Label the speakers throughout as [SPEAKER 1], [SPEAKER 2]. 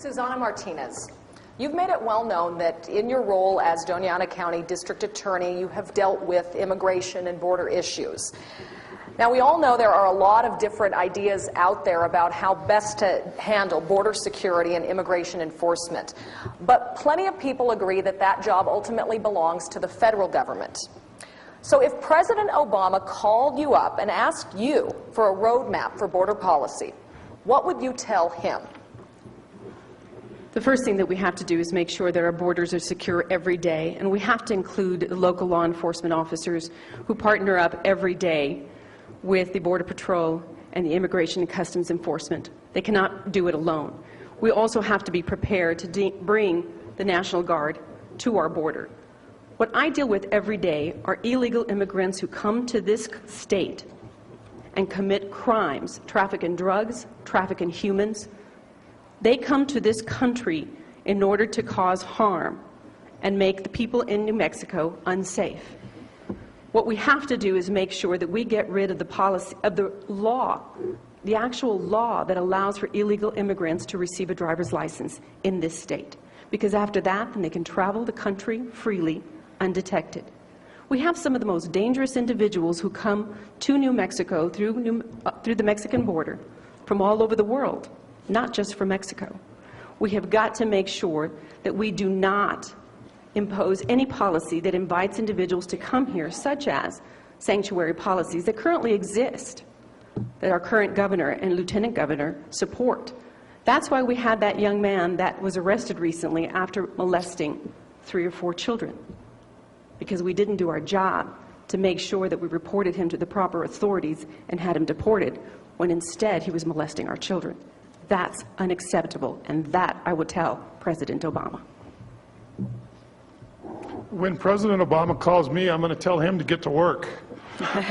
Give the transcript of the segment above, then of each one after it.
[SPEAKER 1] Susana Martinez, you've made it well known that in your role as Doñana County District Attorney, you have dealt with immigration and border issues. Now, we all know there are a lot of different ideas out there about how best to handle border security and immigration enforcement, but plenty of people agree that that job ultimately belongs to the federal government. So if President Obama called you up and asked you for a roadmap for border policy, what would you tell him?
[SPEAKER 2] The first thing that we have to do is make sure that our borders are secure every day, and we have to include local law enforcement officers who partner up every day with the Border Patrol and the Immigration and Customs Enforcement. They cannot do it alone. We also have to be prepared to bring the National Guard to our border. What I deal with every day are illegal immigrants who come to this state and commit crimes, traffic in drugs, traffic in humans. They come to this country in order to cause harm and make the people in New Mexico unsafe. What we have to do is make sure that we get rid of the policy, of the law, the actual law that allows for illegal immigrants to receive a driver's license in this state. Because after that, then they can travel the country freely, undetected. We have some of the most dangerous individuals who come to New Mexico through the Mexican border from all over the world, not just from Mexico. We have got to make sure that we do not impose any policy that invites individuals to come here, such as sanctuary policies that currently exist, that our current governor and lieutenant governor support. That's why we had that young man that was arrested recently after molesting 3 or 4 children, because we didn't do our job to make sure that we reported him to the proper authorities and had him deported, when instead he was molesting our children. That's unacceptable, and that I would tell President Obama.
[SPEAKER 3] When President Obama calls me, I'm going to tell him to get to work. I'm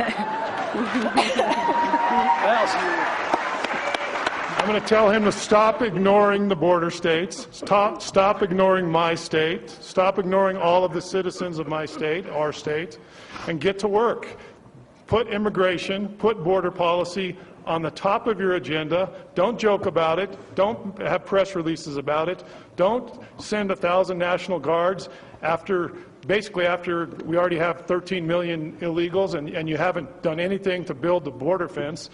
[SPEAKER 3] going to tell him to stop ignoring the border states, stop ignoring my state, stop ignoring all of the citizens of my state, our state, and get to work. Put immigration, put border policy on the top of your agenda. Don't joke about it. Don't have press releases about it. Don't send 1,000 National Guards basically after we already have 13 million illegals and you haven't done anything to build the border fence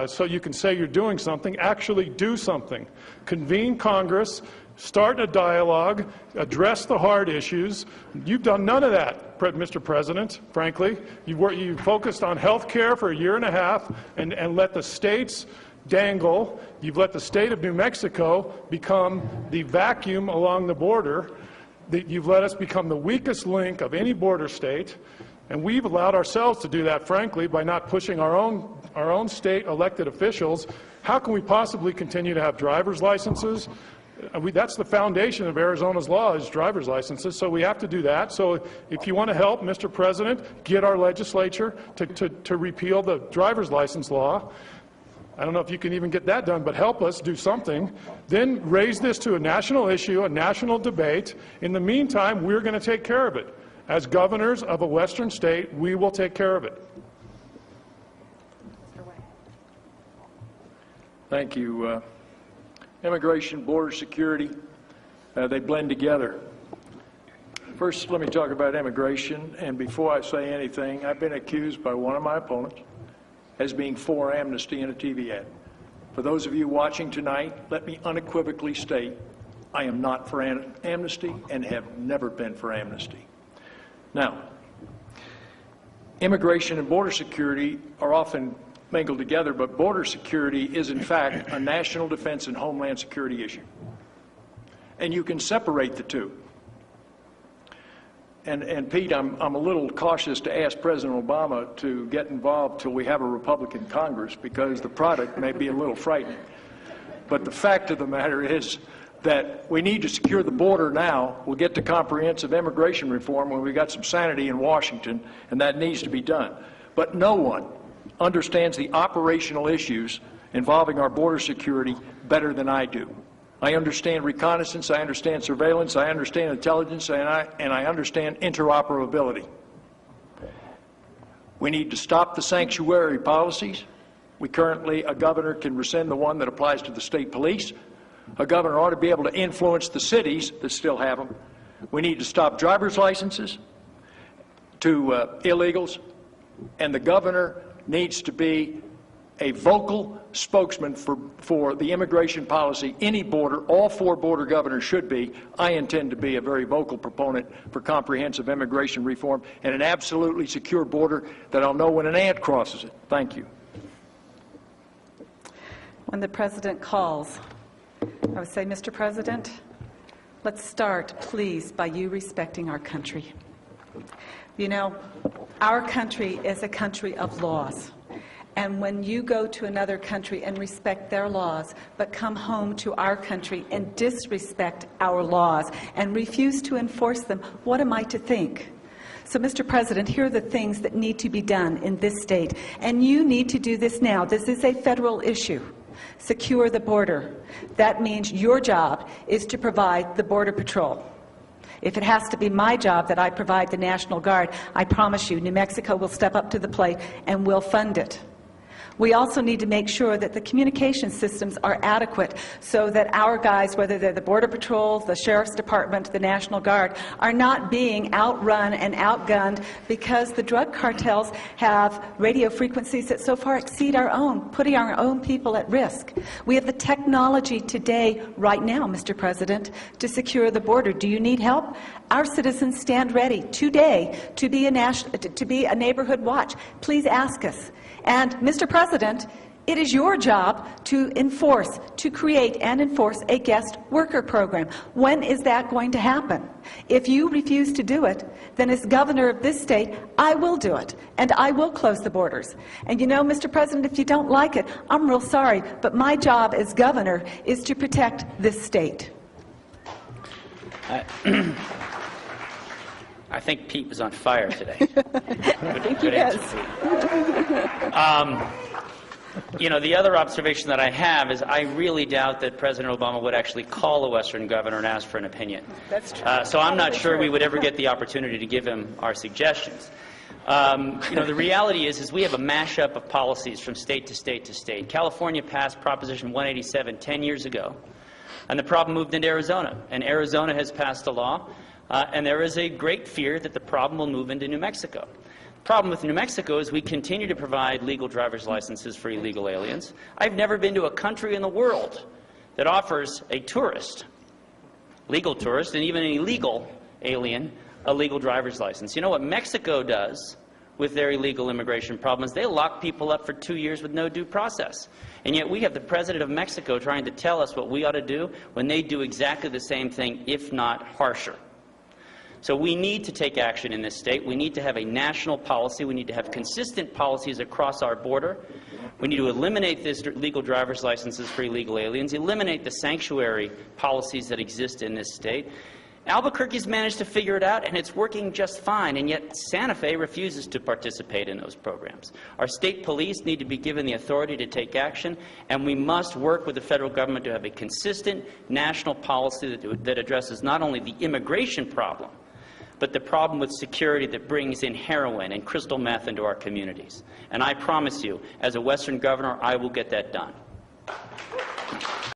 [SPEAKER 3] so you can say you're doing something. Actually do something. Convene Congress, start a dialogue, address the hard issues. You've done none of that, Mr. President, frankly. You focused on health care for 1.5 years and let the states dangle. You've let the state of New Mexico become the vacuum along the border. You've let us become the weakest link of any border state, and we've allowed ourselves to do that, frankly, by not pushing our own state elected officials. How can we possibly continue to have driver's licenses? That's the foundation of Arizona's law, is driver's licenses, so we have to do that. So if you want to help, Mr. President, get our legislature to repeal the driver's license law. I don't know if you can even get that done, but help us do something. Then raise this to a national issue, a national debate. In the meantime, we're going to take care of it. As governors of a western state, we will take care of it.
[SPEAKER 4] Thank you. Immigration, border security, they blend together. First, let me talk about immigration, and before I say anything, I've been accused by one of my opponents as being for amnesty in a TV ad. For those of you watching tonight, let me unequivocally state I am not for amnesty and have never been for amnesty. Now, immigration and border security are often mingled together, but border security is in fact a national defense and homeland security issue. And you can separate the two. And Pete, I'm a little cautious to ask President Obama to get involved till we have a Republican Congress, because the product may be a little frightening. But the fact of the matter is that we need to secure the border now. We'll get to comprehensive immigration reform when we've got some sanity in Washington, and that needs to be done. But no one understands the operational issues involving our border security better than I do. I understand reconnaissance, I understand surveillance, I understand intelligence, and I understand interoperability. We need to stop the sanctuary policies. We currently, a governor can rescind the one that applies to the state police. A governor ought to be able to influence the cities that still have them. We need to stop driver's licenses to illegals, and the governor needs to be a vocal spokesman for the immigration policy. Any border, all 4 border governors should be. I intend to be a very vocal proponent for comprehensive immigration reform and an absolutely secure border that I'll know when an ant crosses it. Thank you.
[SPEAKER 5] When the President calls, I would say, Mr. President, let's start, please, by you respecting our country. You know, our country is a country of laws. And when you go to another country and respect their laws, but come home to our country and disrespect our laws and refuse to enforce them, what am I to think? So, Mr. President, here are the things that need to be done in this state. And you need to do this now. This is a federal issue. Secure the border. That means your job is to provide the Border Patrol. If it has to be my job that I provide the National Guard, I promise you New Mexico will step up to the plate and will fund it. We also need to make sure that the communication systems are adequate so that our guys, whether they're the Border Patrol, the Sheriff's Department, the National Guard, are not being outrun and outgunned because the drug cartels have radio frequencies that so far exceed our own, putting our own people at risk. We have the technology today, right now, Mr. President, to secure the border. Do you need help? Our citizens stand ready today to be a neighborhood watch. Please ask us. And, Mr. President, it is your job to enforce, to create and enforce a guest worker program. When is that going to happen? If you refuse to do it, then as governor of this state, I will do it, and I will close the borders. And you know, Mr. President, if you don't like it, I'm real sorry, but my job as governor is to protect this state.
[SPEAKER 6] I think Pete was on fire today.
[SPEAKER 5] I think he is.
[SPEAKER 6] You know, the other observation that I have is I really doubt that President Obama would actually call a Western governor and ask for an opinion.
[SPEAKER 5] That's true.
[SPEAKER 6] So I'm not sure we would ever get the opportunity to give him our suggestions. You know, the reality is we have a mashup of policies from state to state to state. California passed Proposition 187 10 years ago, and the problem moved into Arizona. And Arizona has passed a law. And there is a great fear that the problem will move into New Mexico. The problem with New Mexico is we continue to provide legal driver's licenses for illegal aliens. I've never been to a country in the world that offers a tourist, legal tourist, and even an illegal alien, a legal driver's license. You know what Mexico does with their illegal immigration problem is they lock people up for 2 years with no due process. And yet we have the President of Mexico trying to tell us what we ought to do when they do exactly the same thing, if not harsher. So we need to take action in this state. We need to have a national policy. We need to have consistent policies across our border. We need to eliminate this legal driver's licenses for illegal aliens, eliminate the sanctuary policies that exist in this state. Albuquerque's managed to figure it out, and it's working just fine, and yet Santa Fe refuses to participate in those programs. Our state police need to be given the authority to take action, and we must work with the federal government to have a consistent national policy that addresses not only the immigration problem, but the problem with security that brings in heroin and crystal meth into our communities. And I promise you, as a Western governor, I will get that done.